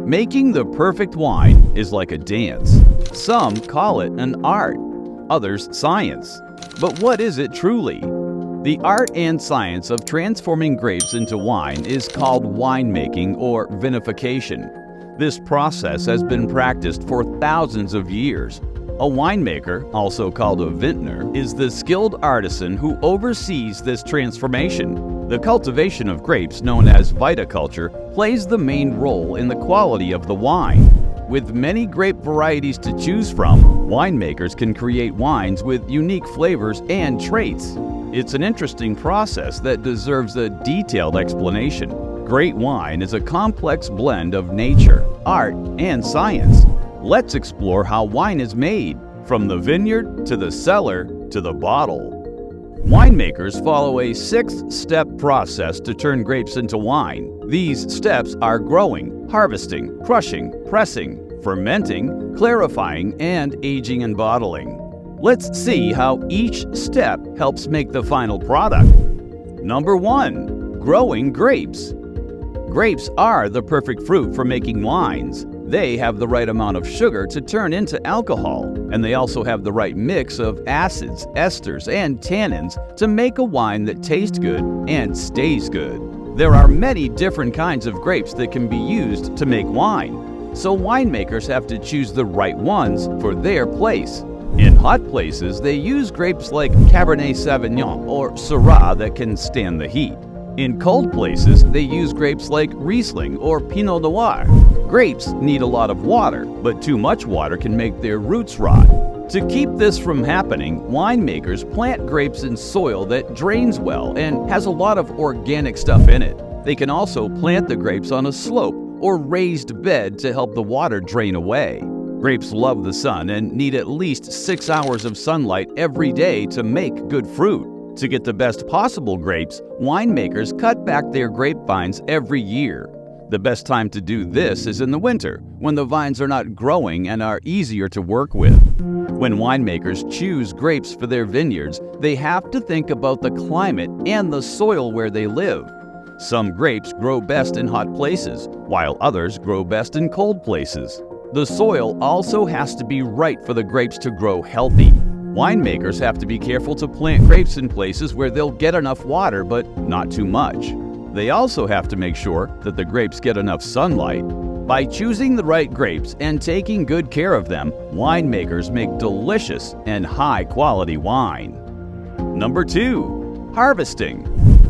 Making the perfect wine is like a dance. Some call it an art, others science. But what is it truly? The art and science of transforming grapes into wine is called winemaking or vinification. This process has been practiced for thousands of years. A winemaker, also called a vintner, is the skilled artisan who oversees this transformation. The cultivation of grapes, known as viticulture, plays the main role in the quality of the wine. With many grape varieties to choose from, winemakers can create wines with unique flavors and traits. It's an interesting process that deserves a detailed explanation. Great wine is a complex blend of nature, art, and science. Let's explore how wine is made, from the vineyard to the cellar to the bottle. Winemakers follow a 6-step process to turn grapes into wine. These steps are growing, harvesting, crushing, pressing, fermenting, clarifying, and aging and bottling. Let's see how each step helps make the final product. Number 1. Growing grapes. Grapes are the perfect fruit for making wines. They have the right amount of sugar to turn into alcohol, and they also have the right mix of acids, esters, and tannins to make a wine that tastes good and stays good. There are many different kinds of grapes that can be used to make wine, so winemakers have to choose the right ones for their place. In hot places, they use grapes like Cabernet Sauvignon or Syrah that can stand the heat. In cold places, they use grapes like Riesling or Pinot Noir. Grapes need a lot of water, but too much water can make their roots rot. To keep this from happening, winemakers plant grapes in soil that drains well and has a lot of organic stuff in it. They can also plant the grapes on a slope or raised bed to help the water drain away. Grapes love the sun and need at least 6 hours of sunlight every day to make good fruit. To get the best possible grapes, winemakers cut back their grapevines every year. The best time to do this is in the winter, when the vines are not growing and are easier to work with. When winemakers choose grapes for their vineyards, they have to think about the climate and the soil where they live. Some grapes grow best in hot places, while others grow best in cold places. The soil also has to be right for the grapes to grow healthy. Winemakers have to be careful to plant grapes in places where they'll get enough water, but not too much. They also have to make sure that the grapes get enough sunlight. By choosing the right grapes and taking good care of them, winemakers make delicious and high-quality wine. Number 2. Harvesting.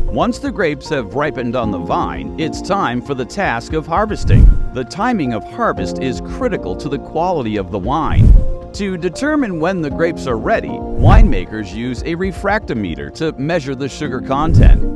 Once the grapes have ripened on the vine, it's time for the task of harvesting. The timing of harvest is critical to the quality of the wine. To determine when the grapes are ready, winemakers use a refractometer to measure the sugar content.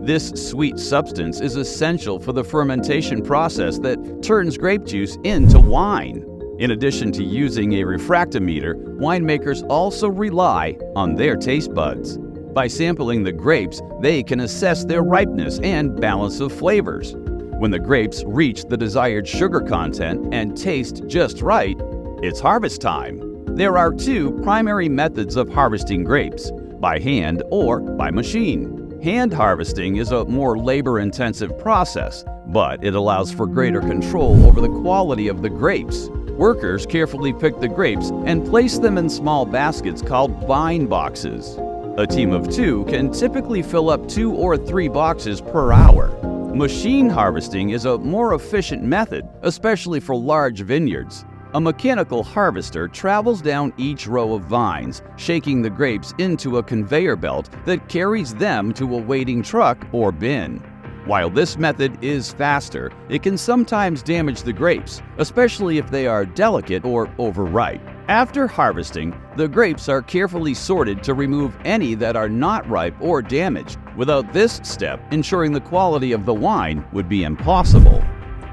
This sweet substance is essential for the fermentation process that turns grape juice into wine. In addition to using a refractometer, winemakers also rely on their taste buds. By sampling the grapes, they can assess their ripeness and balance of flavors. When the grapes reach the desired sugar content and taste just right, it's harvest time. There are 2 primary methods of harvesting grapes, by hand or by machine. Hand harvesting is a more labor-intensive process, but it allows for greater control over the quality of the grapes. Workers carefully pick the grapes and place them in small baskets called vine boxes. A team of 2 can typically fill up 2 or 3 boxes per hour. Machine harvesting is a more efficient method, especially for large vineyards. A mechanical harvester travels down each row of vines, shaking the grapes into a conveyor belt that carries them to a waiting truck or bin. While this method is faster, it can sometimes damage the grapes, especially if they are delicate or overripe. After harvesting, the grapes are carefully sorted to remove any that are not ripe or damaged. Without this step, ensuring the quality of the wine would be impossible.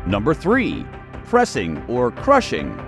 Number 3. Pressing or crushing.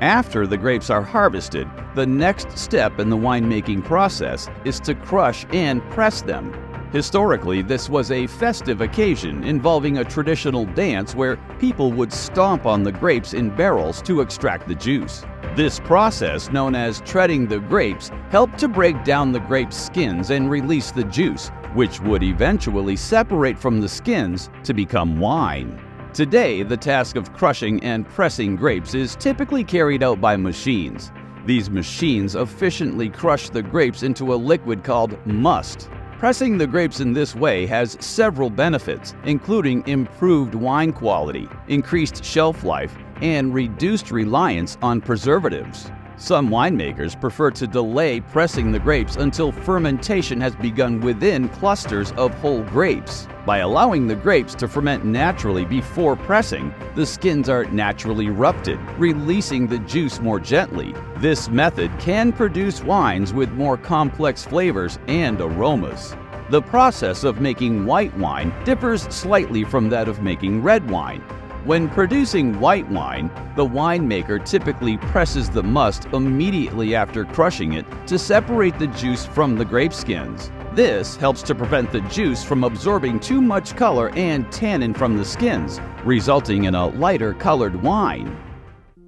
After the grapes are harvested, the next step in the winemaking process is to crush and press them. Historically, this was a festive occasion involving a traditional dance where people would stomp on the grapes in barrels to extract the juice. This process, known as treading the grapes, helped to break down the grape skins and release the juice, which would eventually separate from the skins to become wine. Today, the task of crushing and pressing grapes is typically carried out by machines. These machines efficiently crush the grapes into a liquid called must. Pressing the grapes in this way has several benefits, including improved wine quality, increased shelf life, and reduced reliance on preservatives. Some winemakers prefer to delay pressing the grapes until fermentation has begun within clusters of whole grapes. By allowing the grapes to ferment naturally before pressing, the skins are naturally rupted, releasing the juice more gently. This method can produce wines with more complex flavors and aromas. The process of making white wine differs slightly from that of making red wine. When producing white wine, the winemaker typically presses the must immediately after crushing it to separate the juice from the grape skins. This helps to prevent the juice from absorbing too much color and tannin from the skins, resulting in a lighter colored wine.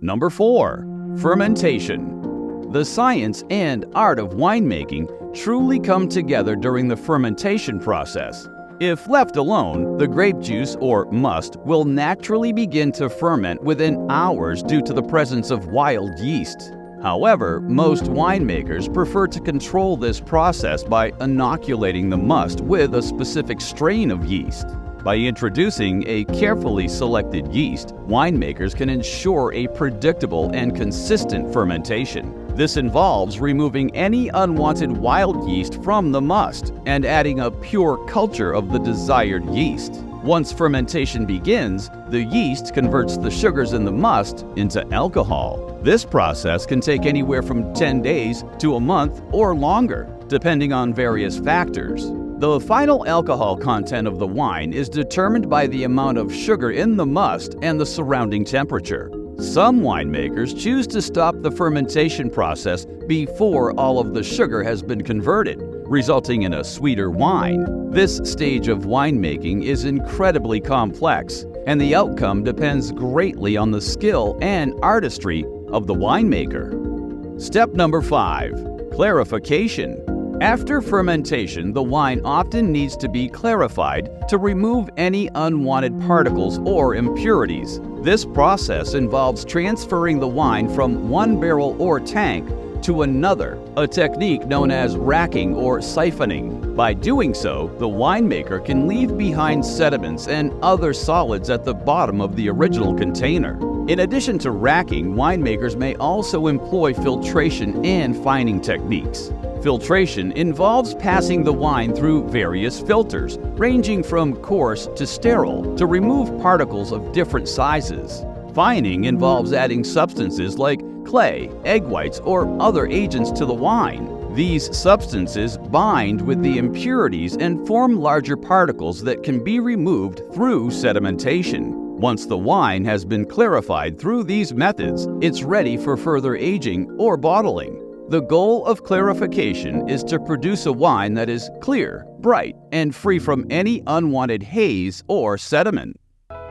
Number 4. Fermentation. The science and art of winemaking truly come together during the fermentation process. If left alone, the grape juice, or must, will naturally begin to ferment within hours due to the presence of wild yeast. However, most winemakers prefer to control this process by inoculating the must with a specific strain of yeast. By introducing a carefully selected yeast, winemakers can ensure a predictable and consistent fermentation. This involves removing any unwanted wild yeast from the must and adding a pure culture of the desired yeast. Once fermentation begins, the yeast converts the sugars in the must into alcohol. This process can take anywhere from 10 days to a month or longer, depending on various factors. The final alcohol content of the wine is determined by the amount of sugar in the must and the surrounding temperature. Some winemakers choose to stop the fermentation process before all of the sugar has been converted, resulting in a sweeter wine. This stage of winemaking is incredibly complex, and the outcome depends greatly on the skill and artistry of the winemaker. Step number 5. Clarification. After fermentation, the wine often needs to be clarified to remove any unwanted particles or impurities. This process involves transferring the wine from one barrel or tank to another, a technique known as racking or siphoning. By doing so, the winemaker can leave behind sediments and other solids at the bottom of the original container. In addition to racking, winemakers may also employ filtration and fining techniques. Filtration involves passing the wine through various filters, ranging from coarse to sterile, to remove particles of different sizes. Fining involves adding substances like clay, egg whites, or other agents to the wine. These substances bind with the impurities and form larger particles that can be removed through sedimentation. Once the wine has been clarified through these methods, it's ready for further aging or bottling. The goal of clarification is to produce a wine that is clear, bright, and free from any unwanted haze or sediment.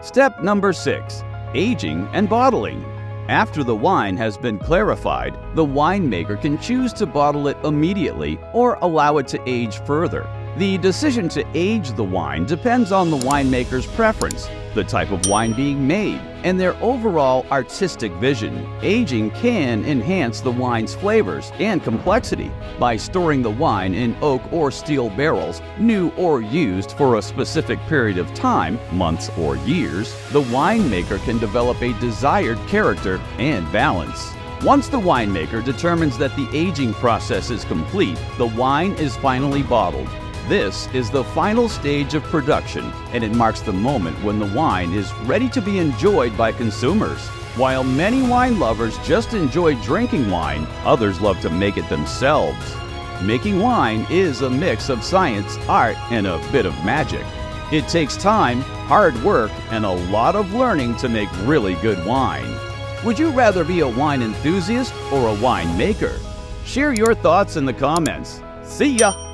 Step number 6. Aging and bottling. After the wine has been clarified, the winemaker can choose to bottle it immediately or allow it to age further. The decision to age the wine depends on the winemaker's preference, the type of wine being made, and their overall artistic vision. Aging can enhance the wine's flavors and complexity by storing the wine in oak or steel barrels, new or used for a specific period of time, months or years. The winemaker can develop a desired character and balance. Once the winemaker determines that the aging process is complete, the wine is finally bottled. This is the final stage of production, and it marks the moment when the wine is ready to be enjoyed by consumers. While many wine lovers just enjoy drinking wine, others love to make it themselves. Making wine is a mix of science, art, and a bit of magic. It takes time, hard work, and a lot of learning to make really good wine. Would you rather be a wine enthusiast or a winemaker? Share your thoughts in the comments. See ya!